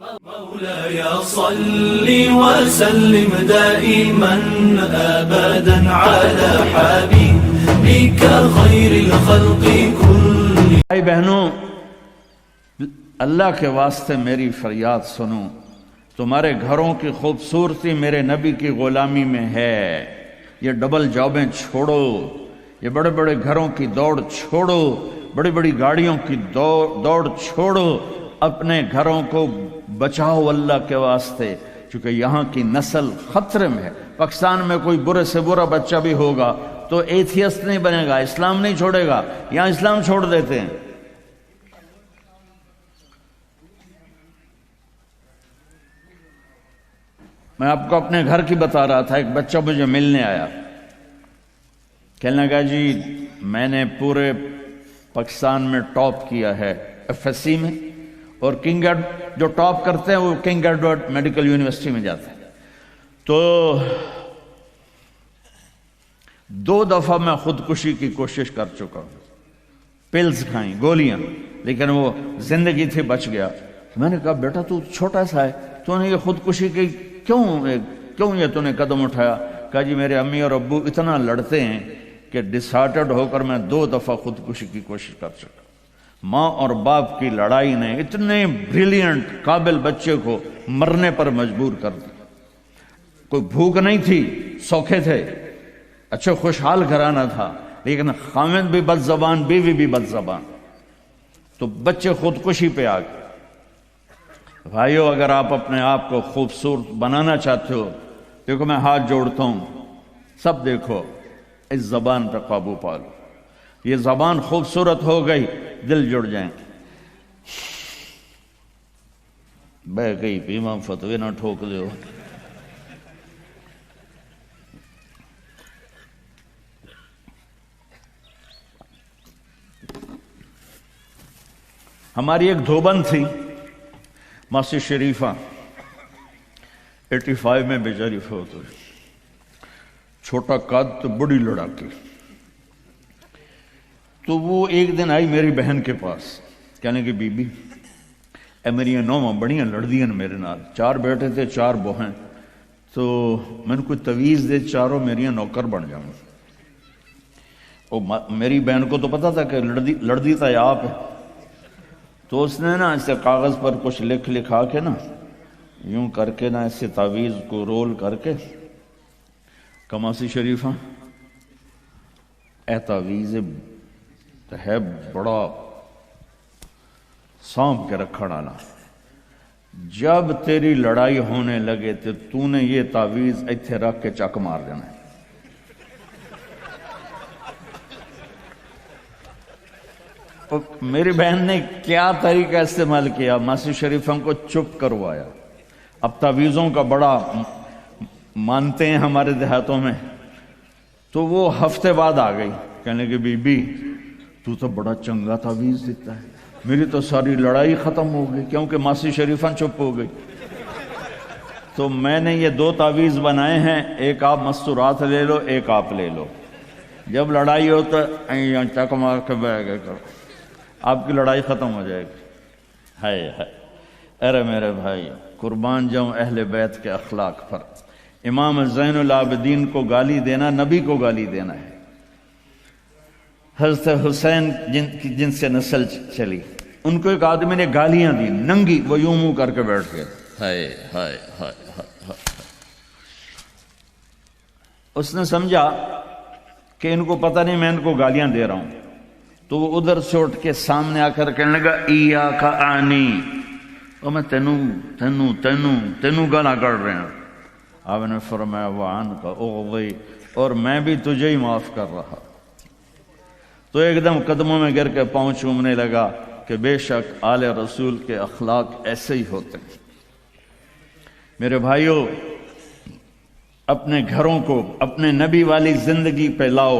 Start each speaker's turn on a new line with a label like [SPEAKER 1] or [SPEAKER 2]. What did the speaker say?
[SPEAKER 1] مولاي صل وسلم دائما ابدا على حبيبك خير الخلق كلهم.
[SPEAKER 2] بھائی بہنوں، اللہ کے واسطے میری فریاد سنو. تمہارے گھروں کی خوبصورتی میرے نبی کی غلامی میں ہے. یہ ڈبل جابیں چھوڑو، یہ بڑے بڑے گھروں کی دوڑ چھوڑو، بڑی بڑی گاڑیوں کی دوڑ چھوڑو. اپنے گھروں کو بچاؤ اللہ کے واسطے، چونکہ یہاں کی نسل خطرے میں ہے. پاکستان میں کوئی برے سے برا بچہ بھی ہوگا تو ایتھیسٹ نہیں بنے گا، اسلام نہیں چھوڑے گا. یہاں اسلام چھوڑ دیتے ہیں. میں آپ کو اپنے گھر کی بتا رہا تھا. ایک بچہ مجھے ملنے آیا، کہنے لگا جی میں نے پورے پاکستان میں ٹاپ کیا ہے ایف ایس سی میں، اور جو ٹاپ کرتے ہیں وہ کنگ ایڈورڈ میڈیکل یونیورسٹی میں جاتے ہیں. تو 2 دفعہ میں خودکشی کی کوشش کر چکا ہوں، پلز کھائیں، گولیاں، لیکن وہ زندگی تھی، بچ گیا. میں نے کہا بیٹا تو چھوٹا سا ہے، تو نے یہ خودکشی کی کیوں یہ تو نے قدم اٹھایا؟ کہا جی میرے امی اور ابو اتنا لڑتے ہیں کہ ڈسہارٹڈ ہو کر میں 2 دفعہ خودکشی کی کوشش کر چکا. ماں اور باپ کی لڑائی نے اتنے بریلینٹ قابل بچے کو مرنے پر مجبور کر دیا. کوئی بھوک نہیں تھی، سوکھے تھے، اچھے خوشحال گھرانہ تھا، لیکن خامد بھی بد زبان، بیوی بھی بد زبان، تو بچے خودکشی پہ آ گئے. بھائیو، اگر آپ اپنے آپ کو خوبصورت بنانا چاہتے ہو، دیکھو میں ہاتھ جوڑتا ہوں، سب دیکھو، اس زبان پہ قابو پا لو. یہ زبان خوبصورت ہو گئی، دل جڑ جائیں. بہ گئی پیما فتوی نہ ٹھوک دو. ہماری ایک دھوبن تھی ماسی شریفہ، 85 میں بیچاری فوت ہوئی. چھوٹا قد تو بڑی لڑاکی. تو وہ ایک دن آئی میری بہن کے پاس، کہنے کہ بی بی اے میری نوواں بڑیاں لڑدیاں میرے نال، 4 بیٹے تھے 4 بہن، تو میں نے کوئی تویز دے، چاروں میری نوکر بن جاؤں. میری بہن کو تو پتا تھا کہ لڑدی تھا آپ ہے. تو اس نے نا اسے کاغذ پر کچھ لکھا کے نا یوں کر کے نا اسے تعویذ کو رول کر کے، کماسی شریفہ اے تعویذ ہے بڑا سانپ کے رکھڑ آنا، جب تیری لڑائی ہونے لگے تو نے یہ تعویذ ایتھے رکھ کے چک مار دینا ہے. میری بہن نے کیا طریقہ استعمال کیا، ماسی شریفہ کو چپ کروایا. اب تعویذوں کا بڑا مانتے ہیں ہمارے دیہاتوں میں. تو وہ ہفتے بعد آ گئی، کہنے کہ بی بی تو تو بڑا چنگا تعویذ دیتا ہے، میری تو ساری لڑائی ختم ہو گئی، کیونکہ ماسی شریفہ چپ ہو گئی. تو میں نے یہ 2 تعویذ بنائے ہیں، ایک آپ مستورات لے لو، ایک آپ لے لو. جب لڑائی ہو تو چک مار کے بہ گئے کرو، آپ کی لڑائی ختم ہو جائے گی. ہائے ہائے، ارے میرے بھائی، قربان جاؤں اہل بیت کے اخلاق پر. امام زین العابدین کو گالی دینا نبی کو گالی دینا ہے. حضرت حسین جن سے نسل چلی، ان کو ایک آدمی نے گالیاں دی ننگی، وہ یوں منہ کر کے بیٹھ گئے. ہائے ہائے ہائے ہائے. اس نے سمجھا کہ ان کو پتہ نہیں میں ان کو گالیاں دے رہا ہوں، تو وہ ادھر سے اٹھ کے سامنے آ کر کہنے لگا ایاک آنی، اور میں تینوں گالاں کر رہے ہیں. آپ نے فرمایا وعن کا اغوی، اور میں بھی تجھے ہی معاف کر رہا. تو ایک دم قدموں میں گر کے پاؤں چومنے لگا کہ بے شک آل رسول کے اخلاق ایسے ہی ہوتے ہیں. میرے بھائیوں، اپنے گھروں کو اپنے نبی والی زندگی پہ لاؤ.